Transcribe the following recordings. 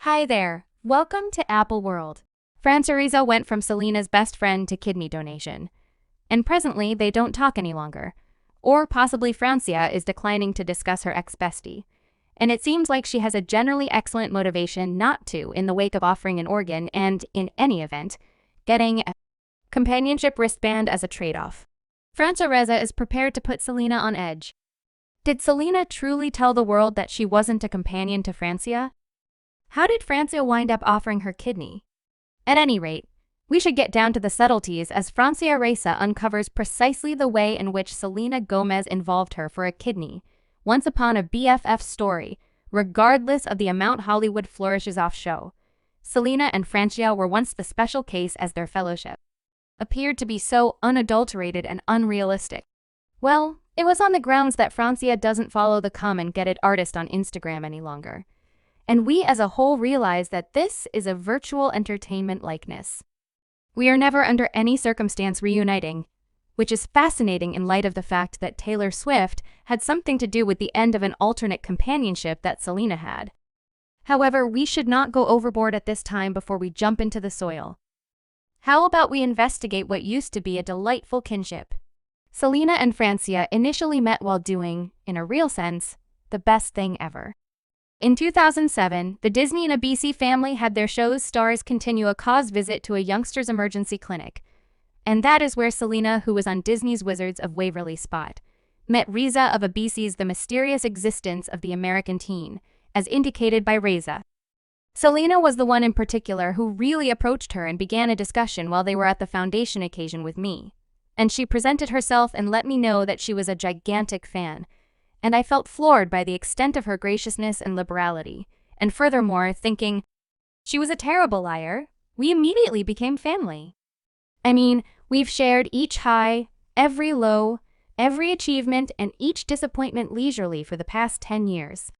Hi there, welcome to Apple World. Francia Raisa went from Selena's best friend to kidney donation. And presently, they don't talk any longer. Or possibly Francia is declining to discuss her ex-bestie. And it seems like she has a generally excellent motivation not to in the wake of offering an organ and, in any event, getting a companionship wristband as a trade-off. Francia Raisa is prepared to put Selena on edge. Did Selena truly tell the world that she wasn't a companion to Francia? How did Francia wind up offering her kidney? At any rate, we should get down to the subtleties as Francia Raisa uncovers precisely the way in which Selena Gomez involved her for a kidney, once upon a BFF story, regardless of the amount Hollywood flourishes off show. Selena and Francia were once the special case as their fellowship appeared to be so unadulterated and unrealistic. Well, it was on the grounds that Francia doesn't follow the come-and-get-it artist on Instagram any longer. And we as a whole realize that this is a virtual entertainment likeness. We are never under any circumstance reuniting, which is fascinating in light of the fact that Taylor Swift had something to do with the end of an alternate companionship that Selena had. However, we should not go overboard at this time before we jump into the soil. How about we investigate what used to be a delightful kinship? Selena and Francia initially met while doing, in a real sense, the best thing ever. In 2007, the Disney and ABC family had their show's stars continue a cause visit to a youngster's emergency clinic. And that is where Selena, who was on Disney's Wizards of Waverly Spot, met Raisa of ABC's The Mysterious Existence of the American Teen, as indicated by Raisa. Selena was the one in particular who really approached her and began a discussion while they were at the foundation occasion with me. And she presented herself and let me know that she was a gigantic fan. And I felt floored by the extent of her graciousness and liberality. And furthermore, thinking, she was a terrible liar. We immediately became family. I mean, we've shared each high, every low, every achievement, and each disappointment leisurely for the past 10 years.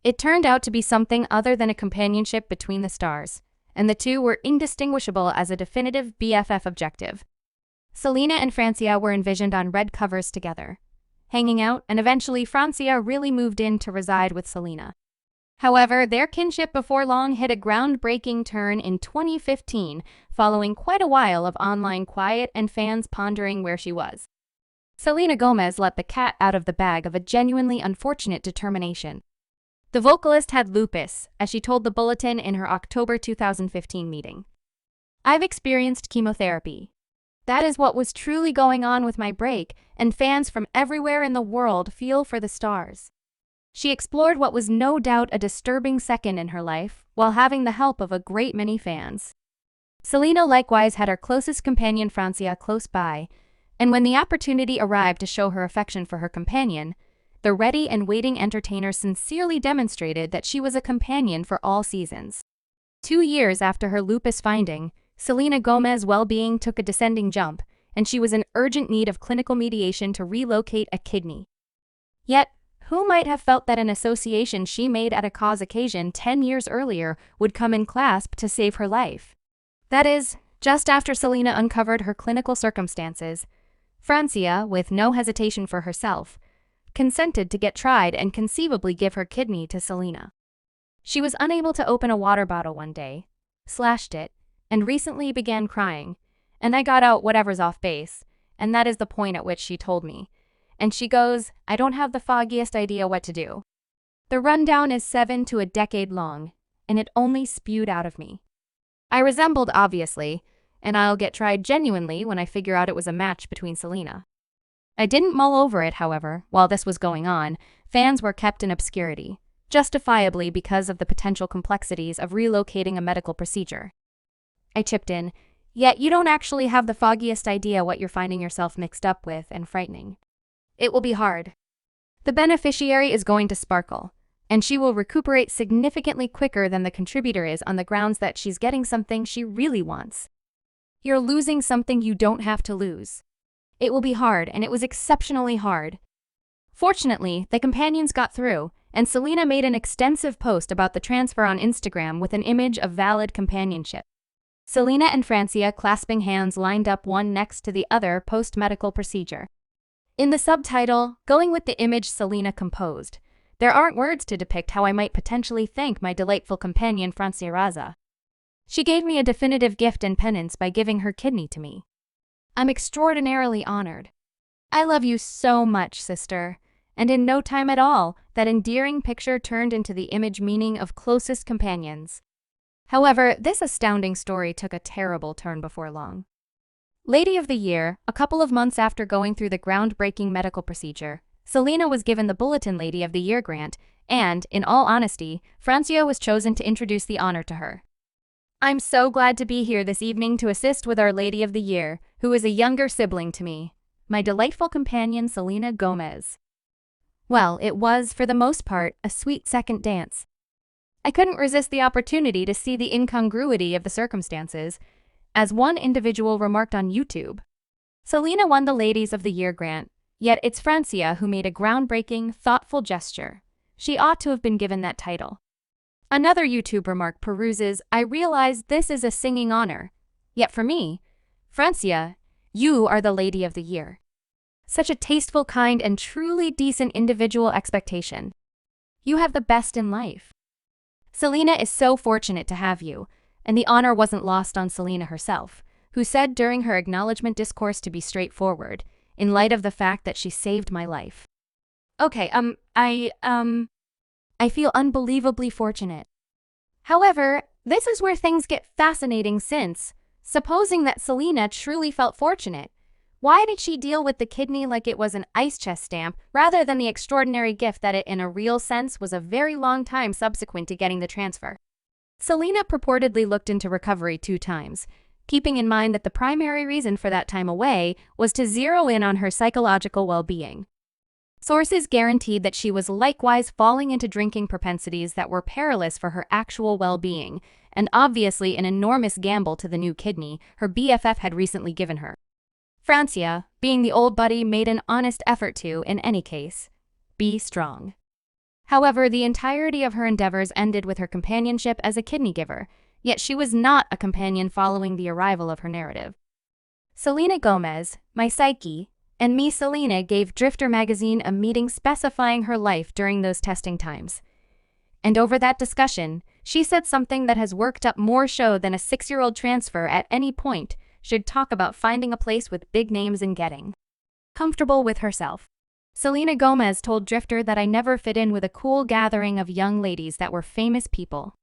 It turned out to be something other than a companionship between the stars, and the two were indistinguishable as a definitive BFF objective. Selena and Francia were envisioned on red covers together, hanging out, and eventually Francia really moved in to reside with Selena. However, their kinship before long hit a groundbreaking turn in 2015, following quite a while of online quiet and fans pondering where she was. Selena Gomez let the cat out of the bag of a genuinely unfortunate determination. The vocalist had lupus, as she told the Bulletin in her October 2015 meeting. "I've experienced chemotherapy. That is what was truly going on with my break, and fans from everywhere in the world feel for the stars." She explored what was no doubt a disturbing second in her life, while having the help of a great many fans. Selena likewise had her closest companion Francia close by, and when the opportunity arrived to show her affection for her companion, the ready and waiting entertainer sincerely demonstrated that she was a companion for all seasons. 2 years after her lupus finding, Selena Gomez's well-being took a descending jump, and she was in urgent need of clinical mediation to relocate a kidney. Yet, who might have felt that an association she made at a cause occasion 10 years earlier would come in clasp to save her life? That is, just after Selena uncovered her clinical circumstances, Francia, with no hesitation for herself, consented to get tried and conceivably give her kidney to Selena. She was unable to open a water bottle one day, slashed it, and recently began crying, and I got out whatever's off base, and that is the point at which she told me. And she goes, "I don't have the foggiest idea what to do." The rundown is 7 to a decade long, and it only spewed out of me. I resembled, obviously, and I'll get tried genuinely when I figure out it was a match between Selena. I didn't mull over it, however. While this was going on, fans were kept in obscurity, justifiably because of the potential complexities of relocating a medical procedure. I chipped in, "Yet you don't actually have the foggiest idea what you're finding yourself mixed up with, and frightening. It will be hard. The beneficiary is going to sparkle, and she will recuperate significantly quicker than the contributor is on the grounds that she's getting something she really wants. You're losing something you don't have to lose. It will be hard, and it was exceptionally hard." Fortunately, the companions got through, and Selena made an extensive post about the transfer on Instagram with an image of valid companionship. Selena and Francia clasping hands lined up one next to the other post-medical procedure. In the subtitle, going with the image Selena composed, There aren't words to depict how I might potentially thank my delightful companion Francia Raisa. She gave me a definitive gift and penance by giving her kidney to me. I'm extraordinarily honored. I love you so much, sister. And in no time at all, that endearing picture turned into the image meaning of closest companions. However, this astounding story took a terrible turn before long. Lady of the Year, a couple of months after going through the groundbreaking medical procedure, Selena was given the Bulletin Lady of the Year grant, and, in all honesty, Francia was chosen to introduce the honor to her. I'm so glad to be here this evening to assist with our Lady of the Year, who is a younger sibling to me, my delightful companion Selena Gomez. Well, it was, for the most part, a sweet second dance. I couldn't resist the opportunity to see the incongruity of the circumstances, as one individual remarked on YouTube. Selena won the Ladies of the Year grant, yet it's Francia who made a groundbreaking, thoughtful gesture. She ought to have been given that title. Another YouTube remark peruses, I realize this is a singing honor. Yet for me, Francia, you are the Lady of the Year. Such a tasteful, kind, and truly decent individual expectation. You have the best in life. Selena is so fortunate to have you, and the honor wasn't lost on Selena herself, who said during her acknowledgement discourse to be straightforward, in light of the fact that she saved my life. Okay, I feel unbelievably fortunate. However, this is where things get fascinating since, supposing that Selena truly felt fortunate, why did she deal with the kidney like it was an ice chest stamp rather than the extraordinary gift that it in a real sense was a very long time subsequent to getting the transfer? Selena purportedly looked into recovery 2 times, keeping in mind that the primary reason for that time away was to zero in on her psychological well-being. Sources guaranteed that she was likewise falling into drinking propensities that were perilous for her actual well-being, and obviously an enormous gamble to the new kidney her BFF had recently given her. Francia, being the old buddy, made an honest effort to, in any case, be strong. However, the entirety of her endeavors ended with her companionship as a kidney giver, yet she was not a companion following the arrival of her narrative. Selena Gomez, my psyche, and me Selena gave Drifter magazine a meeting specifying her life during those testing times. And over that discussion, she said something that has worked up more show than a 6-year-old transfer at any point should talk about finding a place with big names and getting comfortable with herself. Selena Gomez told Drifter that I never fit in with a cool gathering of young ladies that were famous people.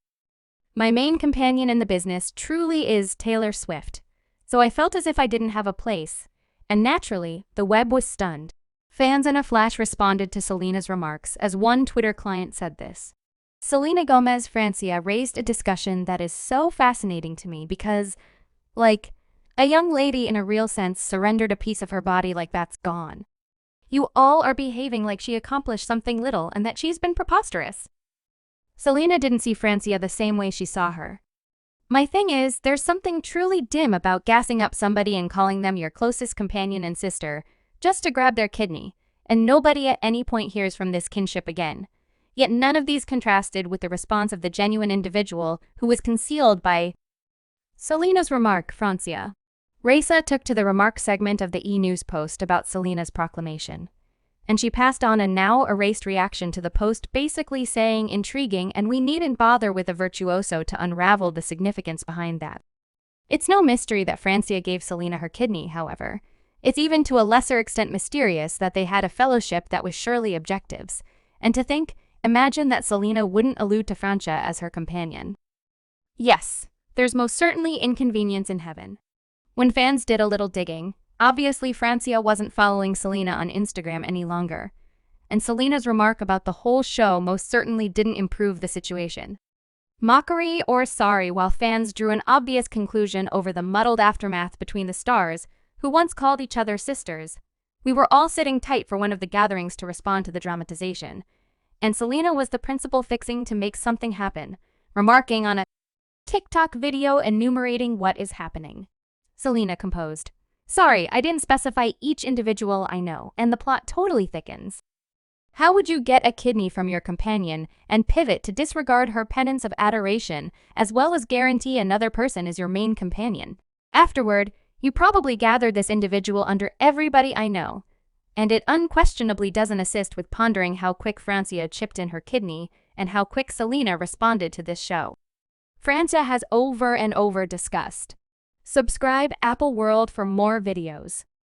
My main companion in the business truly is Taylor Swift, so I felt as if I didn't have a place. And naturally, the web was stunned. Fans in a flash responded to Selena's remarks, as one Twitter client said this. Selena Gomez Francia raised a discussion that is so fascinating to me because, like, a young lady in a real sense surrendered a piece of her body like that's gone. You all are behaving like she accomplished something little and that she's been preposterous. Selena didn't see Francia the same way she saw her. My thing is, there's something truly dim about gassing up somebody and calling them your closest companion and sister, just to grab their kidney, and nobody at any point hears from this kinship again. Yet none of these contrasted with the response of the genuine individual who was concealed by Selena's remark, Francia. Raisa took to the remark segment of the E! News post about Selena's proclamation, and she passed on a now-erased reaction to the post basically saying intriguing and we needn't bother with a virtuoso to unravel the significance behind that. It's no mystery that Francia gave Selena her kidney, however. It's even to a lesser extent mysterious that they had a fellowship that was surely objectives. And to think, imagine that Selena wouldn't allude to Francia as her companion. Yes, there's most certainly inconvenience in heaven. When fans did a little digging, obviously Francia wasn't following Selena on Instagram any longer, and Selena's remark about the whole show most certainly didn't improve the situation. Mockery or sorry, while fans drew an obvious conclusion over the muddled aftermath between the stars, who once called each other sisters. We were all sitting tight for one of the gatherings to respond to the dramatization, and Selena was the principal fixing to make something happen, remarking on a TikTok video enumerating what is happening. Selena composed, sorry, I didn't specify each individual I know, and the plot totally thickens. How would you get a kidney from your companion and pivot to disregard her penance of adoration, as well as guarantee another person is your main companion? Afterward, you probably gathered this individual under everybody I know. And it unquestionably doesn't assist with pondering how quick Francia chipped in her kidney and how quick Selena responded to this show. Francia has over and over discussed. Subscribe Apple World for more videos.